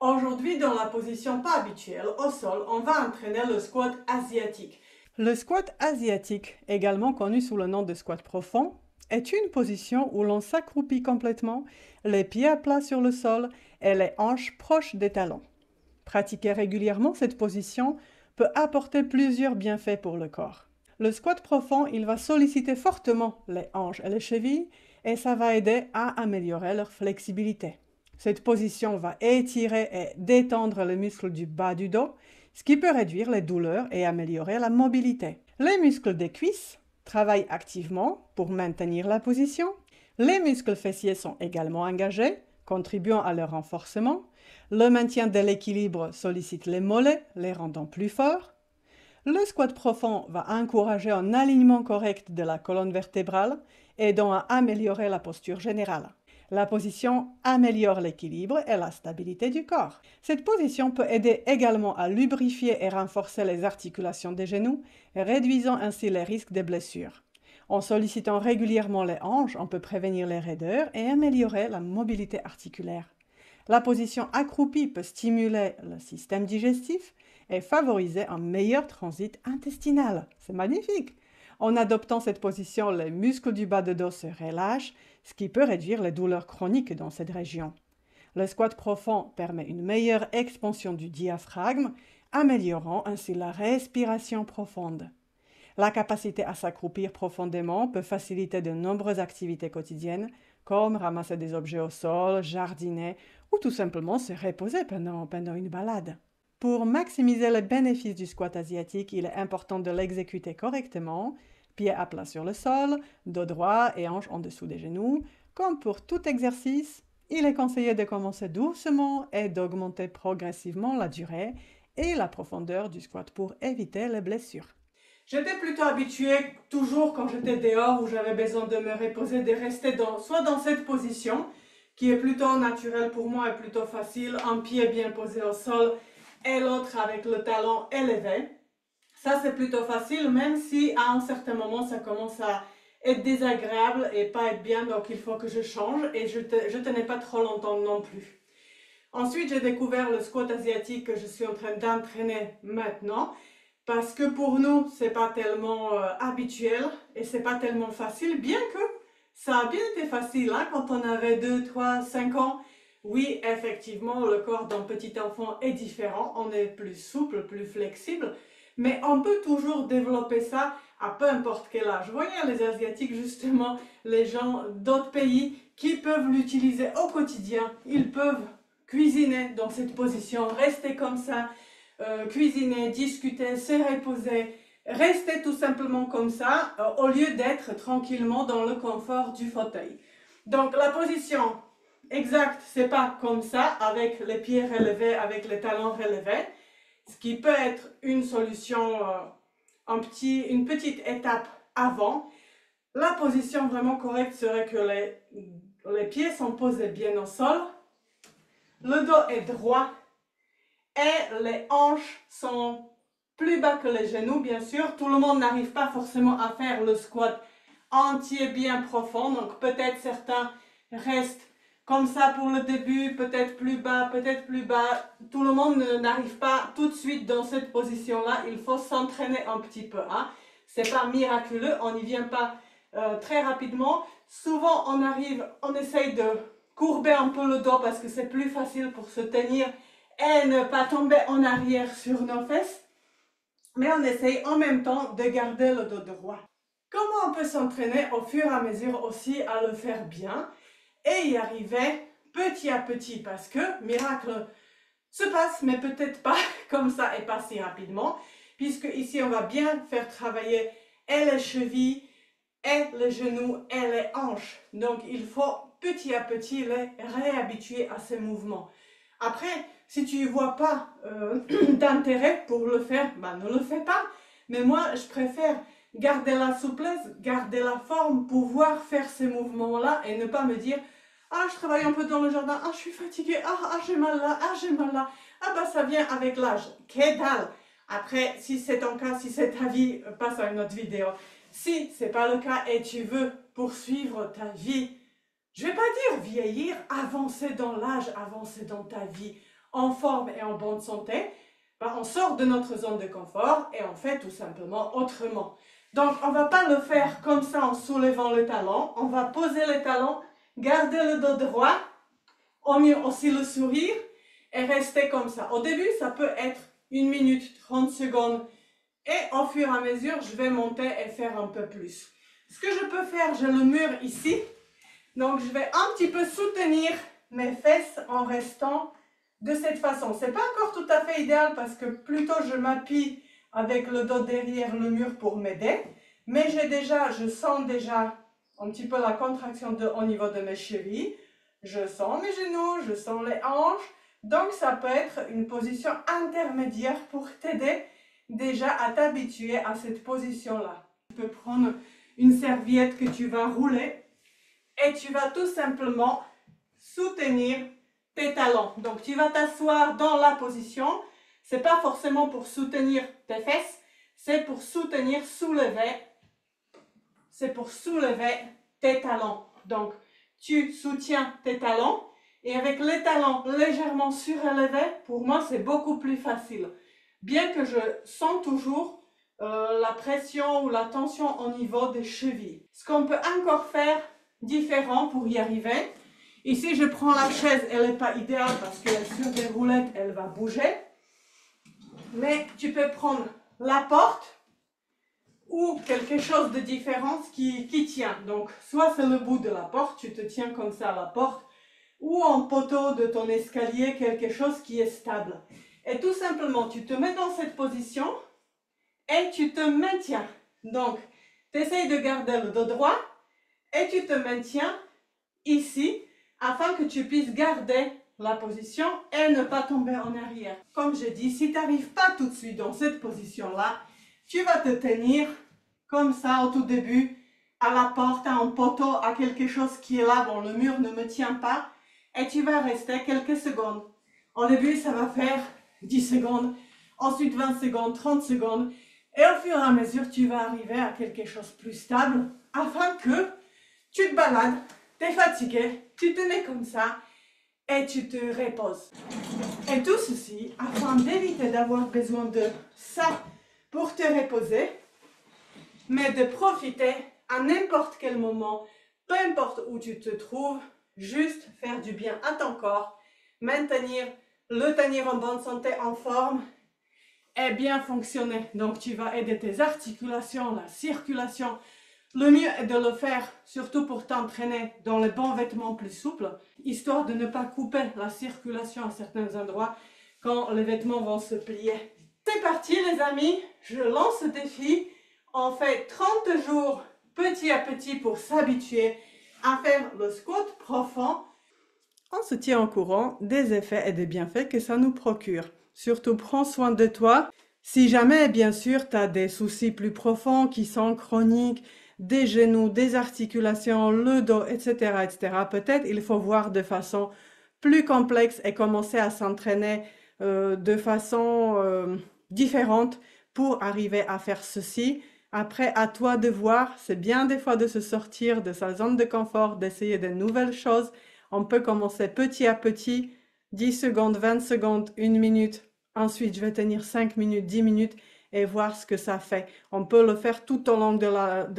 Aujourd'hui, dans la position pas habituelle, au sol, on va entraîner le squat asiatique. Le squat asiatique, également connu sous le nom de squat profond, est une position où l'on s'accroupit complètement, les pieds à plat sur le sol et les hanches proches des talons. Pratiquer régulièrement cette position peut apporter plusieurs bienfaits pour le corps. Le squat profond, il va solliciter fortement les hanches et les chevilles et ça va aider à améliorer leur flexibilité. Cette position va étirer et détendre les muscles du bas du dos, ce qui peut réduire les douleurs et améliorer la mobilité. Les muscles des cuisses travaillent activement pour maintenir la position. Les muscles fessiers sont également engagés, contribuant à leur renforcement. Le maintien de l'équilibre sollicite les mollets, les rendant plus forts. Le squat profond va encourager un alignement correct de la colonne vertébrale, aidant à améliorer la posture générale. La position améliore l'équilibre et la stabilité du corps. Cette position peut aider également à lubrifier et renforcer les articulations des genoux, réduisant ainsi les risques de blessures. En sollicitant régulièrement les hanches, on peut prévenir les raideurs et améliorer la mobilité articulaire. La position accroupie peut stimuler le système digestif et favoriser un meilleur transit intestinal. C'est magnifique! En adoptant cette position, les muscles du bas de dos se relâchent, ce qui peut réduire les douleurs chroniques dans cette région. Le squat profond permet une meilleure expansion du diaphragme, améliorant ainsi la respiration profonde. La capacité à s'accroupir profondément peut faciliter de nombreuses activités quotidiennes, comme ramasser des objets au sol, jardiner ou tout simplement se reposer pendant une balade. Pour maximiser les bénéfices du squat asiatique, il est important de l'exécuter correctement, pieds à plat sur le sol, dos droit et hanches en dessous des genoux. Comme pour tout exercice, il est conseillé de commencer doucement et d'augmenter progressivement la durée et la profondeur du squat pour éviter les blessures. J'étais plutôt habituée, toujours quand j'étais dehors, où j'avais besoin de me reposer, de rester soit dans cette position, qui est plutôt naturelle pour moi et plutôt facile, un pied bien posé au sol et l'autre avec le talon élevé. Ça, c'est plutôt facile, même si à un certain moment, ça commence à être désagréable et pas être bien, donc il faut que je change et je tenais pas trop longtemps non plus. Ensuite, j'ai découvert le squat asiatique que je suis en train d'entraîner maintenant. Parce que pour nous, c'est pas tellement habituel et c'est pas tellement facile, bien que ça a bien été facile hein, quand on avait 2, 3, 5 ans. Oui, effectivement, le corps d'un petit enfant est différent, on est plus souple, plus flexible, mais on peut toujours développer ça à peu importe quel âge. Vous voyez, les Asiatiques, justement, les gens d'autres pays qui peuvent l'utiliser au quotidien, ils peuvent cuisiner dans cette position, rester comme ça, cuisiner, discuter, se reposer, rester tout simplement comme ça au lieu d'être tranquillement dans le confort du fauteuil. Donc la position exacte, c'est pas comme ça, avec les pieds relevés, avec les talons relevés, ce qui peut être une solution, une petite étape avant. La position vraiment correcte serait que les pieds sont posés bien au sol, le dos est droit, et les hanches sont plus bas que les genoux, bien sûr. Tout le monde n'arrive pas forcément à faire le squat entier bien profond, donc peut-être certains restent comme ça pour le début, peut-être plus bas, peut-être plus bas. Tout le monde n'arrive pas tout de suite dans cette position-là, il faut s'entraîner un petit peu. Hein. C'est pas miraculeux, on n'y vient pas très rapidement. Souvent on essaye de courber un peu le dos parce que c'est plus facile pour se tenir et ne pas tomber en arrière sur nos fesses, mais on essaye en même temps de garder le dos droit. Comment on peut s'entraîner au fur et à mesure aussi à le faire bien et y arriver petit à petit, parce que miracle se passe, mais peut-être pas comme ça et pas si rapidement, puisque ici on va bien faire travailler et les chevilles, et les genoux et les hanches. Donc il faut petit à petit les réhabituer à ces mouvements. Après, si tu ne vois pas d'intérêt pour le faire, ben ne le fais pas. Mais moi, je préfère garder la souplesse, garder la forme, pouvoir faire ces mouvements-là et ne pas me dire « Ah, je travaille un peu dans le jardin, ah, je suis fatiguée, ah, j'ai mal là, ah, j'ai mal là. » Ah, bah, ça vient avec l'âge. Qu'est-ce dalle? Après, si c'est ton cas, si c'est ta vie, passe à une autre vidéo. Si ce n'est pas le cas et tu veux poursuivre ta vie, je ne vais pas dire vieillir, avancer dans l'âge, avancer dans ta vie. en forme et en bonne santé, ben, on sort de notre zone de confort et on fait tout simplement autrement. Donc, on ne va pas le faire comme ça en soulevant le talon. On va poser le talon, garder le dos droit, au mieux aussi le sourire et rester comme ça. Au début, ça peut être 1 minute, 30 secondes. Et au fur et à mesure, je vais monter et faire un peu plus. Ce que je peux faire, j'ai le mur ici. Donc, je vais un petit peu soutenir mes fesses en restant de cette façon. Ce n'est pas encore tout à fait idéal parce que plutôt je m'appuie avec le dos derrière le mur pour m'aider. Mais je sens déjà un petit peu la contraction au niveau de mes chevilles. Je sens mes genoux, je sens les hanches. Donc, ça peut être une position intermédiaire pour t'aider déjà à t'habituer à cette position-là. Tu peux prendre une serviette que tu vas rouler et tu vas tout simplement soutenir tes talons. Donc, tu vas t'asseoir dans la position. Ce n'est pas forcément pour soutenir tes fesses, c'est pour soulever tes talons. Donc, tu soutiens tes talons et avec les talons légèrement surélevés, pour moi, c'est beaucoup plus facile. Bien que je sens toujours la pression ou la tension au niveau des chevilles. Ce qu'on peut encore faire différent pour y arriver, ici je prends la chaise, elle n'est pas idéale parce que sur des roulettes, elle va bouger. Mais tu peux prendre la porte ou quelque chose de différent qui tient. Donc, soit c'est le bout de la porte, tu te tiens comme ça à la porte, ou en poteau de ton escalier, quelque chose qui est stable. Et tout simplement, tu te mets dans cette position et tu te maintiens. Donc, tu essayes de garder le dos droit et tu te maintiens ici afin que tu puisses garder la position et ne pas tomber en arrière. Comme je dis, si tu n'arrives pas tout de suite dans cette position-là, tu vas te tenir comme ça au tout début à la porte, à un poteau, à quelque chose qui est là. Bon, le mur ne me tient pas et tu vas rester quelques secondes. Au début, ça va faire 10 secondes, ensuite 20 secondes, 30 secondes. Et au fur et à mesure, tu vas arriver à quelque chose de plus stable afin que tu te balades, tu es fatigué, tu te mets comme ça et tu te reposes. Et tout ceci afin d'éviter d'avoir besoin de ça pour te reposer, mais de profiter à n'importe quel moment, peu importe où tu te trouves, juste faire du bien à ton corps, le tenir en bonne santé, en forme et bien fonctionner. Donc tu vas aider tes articulations, la circulation. Le mieux est de le faire surtout pour t'entraîner dans les bons vêtements plus souples, histoire de ne pas couper la circulation à certains endroits quand les vêtements vont se plier. C'est parti les amis, je lance ce défi. On fait 30 jours petit à petit pour s'habituer à faire le squat profond. On se tient au courant des effets et des bienfaits que ça nous procure. Surtout, prends soin de toi. Si jamais, bien sûr, tu as des soucis plus profonds qui sont chroniques, des genoux, des articulations, le dos, etc., peut-être il faut voir de façon plus complexe et commencer à s'entraîner de façon différente pour arriver à faire ceci. Après, à toi de voir. C'est bien des fois de se sortir de sa zone de confort, d'essayer de nouvelles choses. On peut commencer petit à petit, 10 secondes, 20 secondes, 1 minute. Ensuite, je vais tenir 5 minutes, 10 minutes et voir ce que ça fait. On peut le faire tout au long de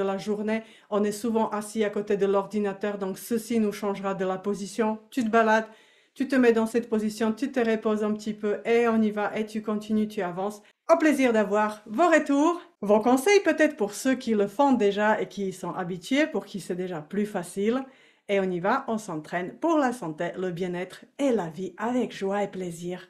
la journée. On est souvent assis à côté de l'ordinateur, donc ceci nous changera de la position. Tu te balades, tu te mets dans cette position, tu te reposes un petit peu et on y va et tu continues, tu avances. Au plaisir d'avoir vos retours, vos conseils peut-être pour ceux qui le font déjà et qui y sont habitués, pour qui c'est déjà plus facile. Et on y va, on s'entraîne pour la santé, le bien-être et la vie avec joie et plaisir.